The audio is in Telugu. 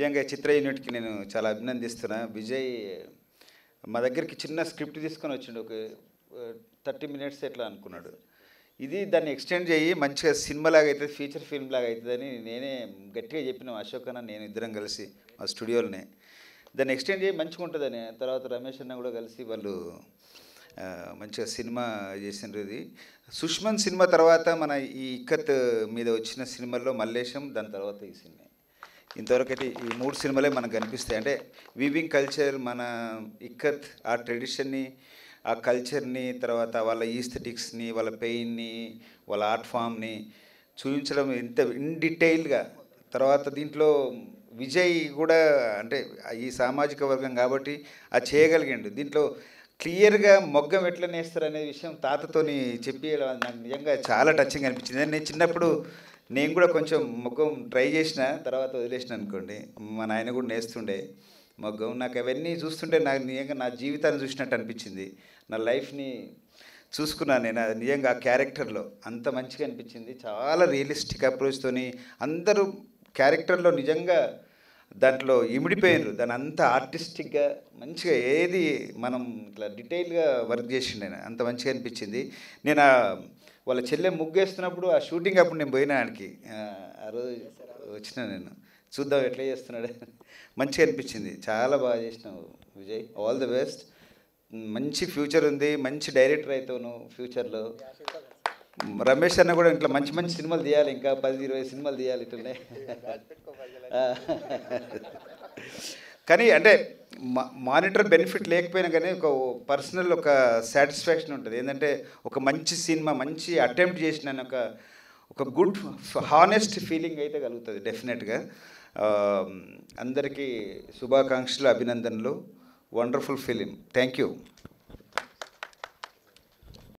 నిజంగా చిత్ర యూనిట్కి నేను చాలా అభినందిస్తున్నా. విజయ్ మా దగ్గరికి చిన్న స్క్రిప్ట్ తీసుకొని వచ్చిండు. ఒక 30 మినిట్స్ ఎట్లా అనుకున్నాడు. ఇది దాన్ని ఎక్స్టెండ్ చేయి మంచిగా సినిమాలాగా అవుతుంది, ఫీచర్ ఫిల్మ్ లాగా అవుతుందని నేనే గట్టిగా చెప్పినాం. అశోక్ అన్న నేను ఇద్దరం కలిసి మా స్టూడియోలోనే దాన్ని ఎక్స్టెండ్ చేయి మంచిగా ఉంటుందని. తర్వాత రమేష్ అన్న కూడా కలిసి వాళ్ళు మంచిగా సినిమా చేసినారు. ఇది సుష్మన్ సినిమా తర్వాత మన ఈ ఇక్కత్ మీద వచ్చిన సినిమాల్లో మల్లేశం, దాని తర్వాత ఈ సినిమా. ఇంతవరకు అయితే ఈ 3 సినిమాలే మనకు కనిపిస్తాయి. అంటే వీవింగ్ కల్చర్, మన ఇక్కత్ ఆ ట్రెడిషన్ని, ఆ కల్చర్ని, తర్వాత వాళ్ళ ఈస్థెటిక్స్ని, వాళ్ళ పెయిన్ని, వాళ్ళ ఆర్ట్ ఫామ్ని చూపించడం ఇంత ఇన్ డీటెయిల్గా. తర్వాత దీంట్లో విజయ్ కూడా అంటే ఈ సామాజిక వర్గం కాబట్టి అది చేయగలిగాడు. దీంట్లో క్లియర్గా మొగ్గం ఎట్లా నేస్తారు అనే విషయం తాతతోని చెప్పి నాకు నిజంగా చాలా టచింగ్ అనిపించింది. నేను చిన్నప్పుడు నేను కూడా కొంచెం మొగ్గం ట్రై చేసిన, తర్వాత వదిలేసిన అనుకోండి. మా నాయన కూడా నేస్తుండే మొగ్గం. నాకు అవన్నీ చూస్తుంటే నాకు నిజంగా నా జీవితాన్ని చూసినట్టు అనిపించింది. నా లైఫ్ని చూసుకున్నాను నేను నిజంగా ఆ క్యారెక్టర్లో. అంత మంచిగా అనిపించింది. చాలా రియలిస్టిక్ అప్రోచ్తోని అందరూ క్యారెక్టర్లో నిజంగా దాంట్లో ఇమిడిపోయినారు. దాని అంత ఆర్టిస్టిక్గా మంచిగా ఏది మనం ఇట్లా డీటెయిల్గా వర్క్ చేసిండు ఆయన. అంత మంచిగా అనిపించింది. నేను వాళ్ళ చెల్లె ముగ్గేస్తున్నప్పుడు ఆ షూటింగ్ అప్పుడు నేను పోయినా ఆడికి. ఆ రోజు వచ్చిన నేను చూద్దాం ఎట్లా చేస్తున్నాడు. మంచిగా అనిపించింది. చాలా బాగా చేసినావు విజయ్. All the best. మంచి ఫ్యూచర్ ఉంది. మంచి డైరెక్టర్ అవుతావు నువ్వు ఫ్యూచర్లో. రమేష్ అన్న కూడా ఇట్లా మంచి మంచి సినిమాలు తీయాలి. ఇంకా 10-20 సినిమాలు తీయాలి ఇట్లనే. కానీ అంటే మానిటర్ బెనిఫిట్ లేకపోయినా కానీ ఒక పర్సనల్ ఒక సాటిస్ఫాక్షన్ ఉంటుంది. ఏంటంటే ఒక మంచి సినిమా మంచి అటెంప్ట్ చేసిన ఒక గుడ్ హానెస్ట్ ఫీలింగ్ అయితే కలుగుతుంది డెఫినెట్గా. అందరికీ శుభాకాంక్షలు, అభినందనలు. Wonderful film. Thank you.